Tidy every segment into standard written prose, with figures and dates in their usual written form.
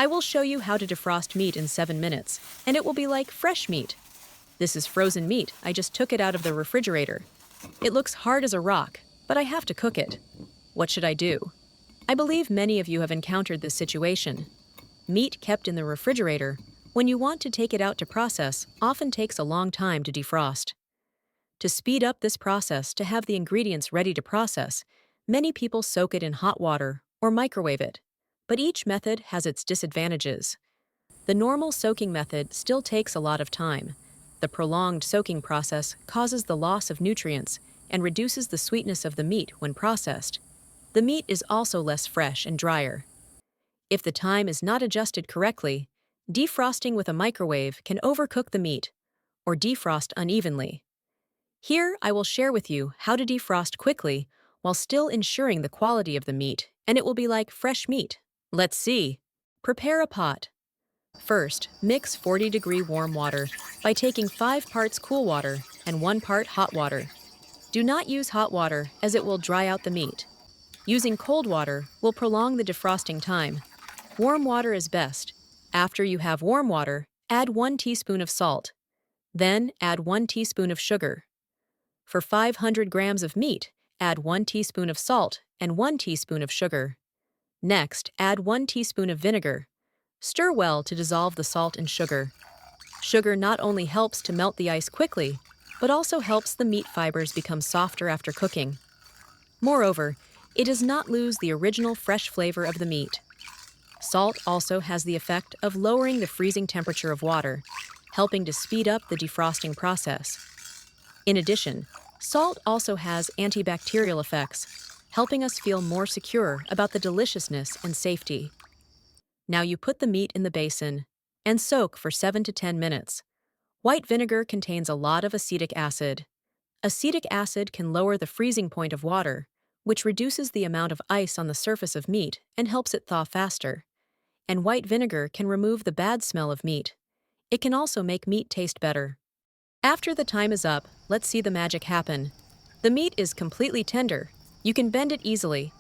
I will show you how to defrost meat in 7 minutes, and it will be like fresh meat. This is frozen meat. I just took it out of the refrigerator. It looks hard as a rock, but I have to cook it. What should I do? I believe many of you have encountered this situation. Meat kept in the refrigerator, when you want to take it out to process, often takes a long time to defrost. To speed up this process to have the ingredients ready to process, many people soak it in hot water or microwave it, but each method has its disadvantages. The normal soaking method still takes a lot of time. The prolonged soaking process causes the loss of nutrients and reduces the sweetness of the meat when processed. The meat is also less fresh and drier. If the time is not adjusted correctly, defrosting with a microwave can overcook the meat or defrost unevenly. Here, I will share with you how to defrost quickly while still ensuring the quality of the meat, and it will be like fresh meat. Let's see. Prepare a pot. First, mix 40-degree warm water by taking 5 parts cool water and 1 part hot water. Do not use hot water as it will dry out the meat. Using cold water will prolong the defrosting time. Warm water is best. After you have warm water, add 1 teaspoon of salt. Then add 1 teaspoon of sugar. For 500 grams of meat, add 1 teaspoon of salt and 1 teaspoon of sugar. Next, add 1 teaspoon of vinegar. Stir well to dissolve the salt and sugar. Sugar not only helps to melt the ice quickly, but also helps the meat fibers become softer after cooking. Moreover, it does not lose the original fresh flavor of the meat. Salt also has the effect of lowering the freezing temperature of water, helping to speed up the defrosting process. In addition, salt also has antibacterial effects, helping us feel more secure about the deliciousness and safety. Now you put the meat in the basin and soak for 7 to 10 minutes. White vinegar contains a lot of acetic acid. Acetic acid can lower the freezing point of water, which reduces the amount of ice on the surface of meat and helps it thaw faster. And white vinegar can remove the bad smell of meat. It can also make meat taste better. After the time is up, let's see the magic happen. The meat is completely tender. You can bend it easily.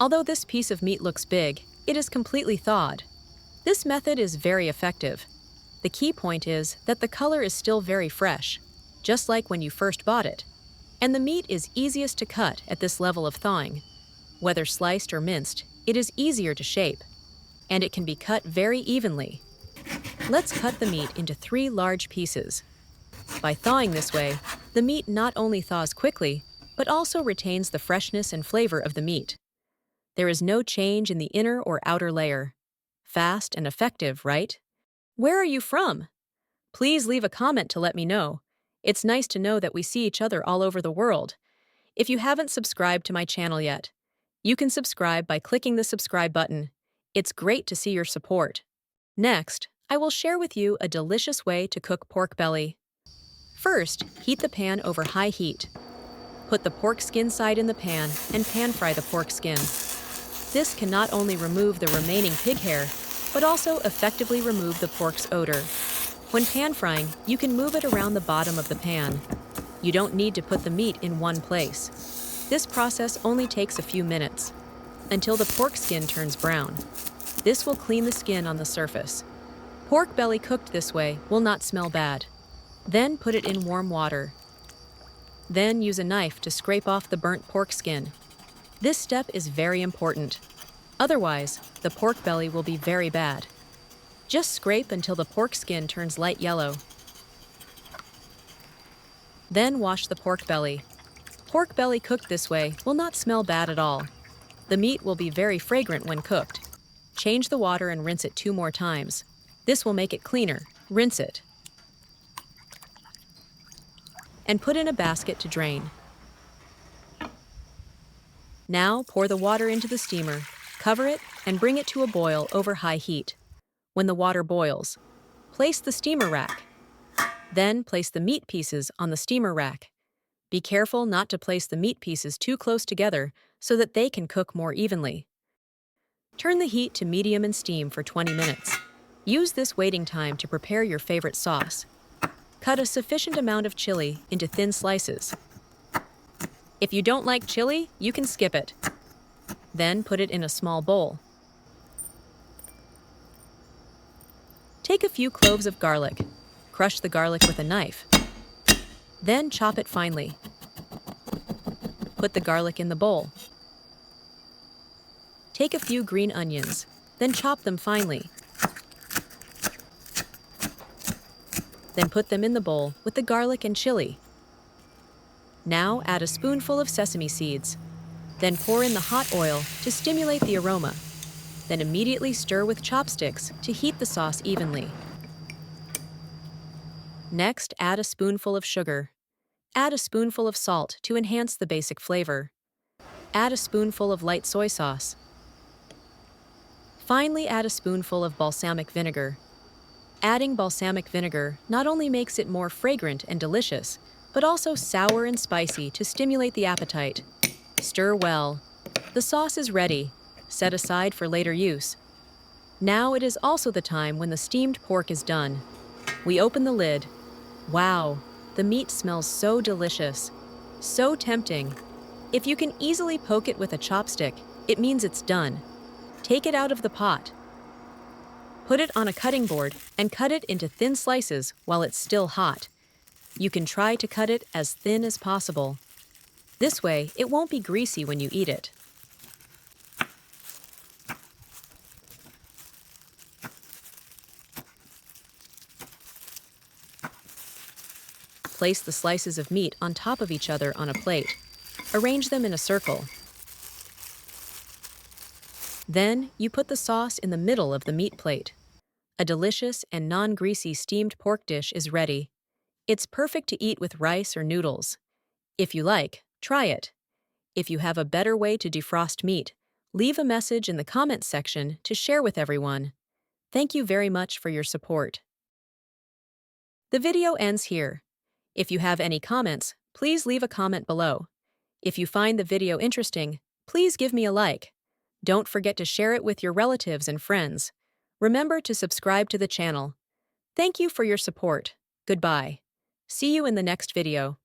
Although this piece of meat looks big, it is completely thawed. This method is very effective. The key point is that the color is still very fresh, just like when you first bought it. And the meat is easiest to cut at this level of thawing. Whether sliced or minced, it is easier to shape, and it can be cut very evenly. Let's cut the meat into 3 large pieces. By thawing this way, the meat not only thaws quickly, but also retains the freshness and flavor of the meat. There is no change in the inner or outer layer. Fast and effective, right? Where are you from? Please leave a comment to let me know. It's nice to know that we see each other all over the world. If you haven't subscribed to my channel yet, you can subscribe by clicking the subscribe button. It's great to see your support. Next, I will share with you a delicious way to cook pork belly. First, heat the pan over high heat. Put the pork skin side in the pan and pan fry the pork skin. This can not only remove the remaining pig hair, but also effectively remove the pork's odor. When pan frying, you can move it around the bottom of the pan. You don't need to put the meat in one place. This process only takes a few minutes, until the pork skin turns brown. This will clean the skin on the surface. Pork belly cooked this way will not smell bad. Then put it in warm water. Then use a knife to scrape off the burnt pork skin. This step is very important. Otherwise, the pork belly will be very bad. Just scrape until the pork skin turns light yellow. Then wash the pork belly. Pork belly cooked this way will not smell bad at all. The meat will be very fragrant when cooked. Change the water and rinse it 2 more times. This will make it cleaner. Rinse it. And put in a basket to drain. Now pour the water into the steamer, cover it, and bring it to a boil over high heat. When the water boils, place the steamer rack. Then place the meat pieces on the steamer rack. Be careful not to place the meat pieces too close together so that they can cook more evenly. Turn the heat to medium and steam for 20 minutes. Use this waiting time to prepare your favorite sauce. Cut a sufficient amount of chili into thin slices. If you don't like chili, you can skip it. Then put it in a small bowl. Take a few cloves of garlic. Crush the garlic with a knife. Then chop it finely. Put the garlic in the bowl. Take a few green onions, then chop them finely. Then put them in the bowl with the garlic and chili. Now add a spoonful of sesame seeds. Then pour in the hot oil to stimulate the aroma. Then immediately stir with chopsticks to heat the sauce evenly. Next, add a spoonful of sugar. Add a spoonful of salt to enhance the basic flavor. Add a spoonful of light soy sauce. Finally, add a spoonful of balsamic vinegar. Adding balsamic vinegar not only makes it more fragrant and delicious, but also sour and spicy to stimulate the appetite. Stir well. The sauce is ready. Set aside for later use. Now it is also the time when the steamed pork is done. We open the lid. Wow, the meat smells so delicious. So tempting. If you can easily poke it with a chopstick, it means it's done. Take it out of the pot. Put it on a cutting board and cut it into thin slices while it's still hot. You can try to cut it as thin as possible. This way, it won't be greasy when you eat it. Place the slices of meat on top of each other on a plate. Arrange them in a circle. Then, you put the sauce in the middle of the meat plate. A delicious and non-greasy steamed pork dish is ready. It's perfect to eat with rice or noodles. If you like, try it. If you have a better way to defrost meat, leave a message in the comments section to share with everyone. Thank you very much for your support. The video ends here. If you have any comments, please leave a comment below. If you find the video interesting, please give me a like. Don't forget to share it with your relatives and friends. Remember to subscribe to the channel. Thank you for your support. Goodbye. See you in the next video.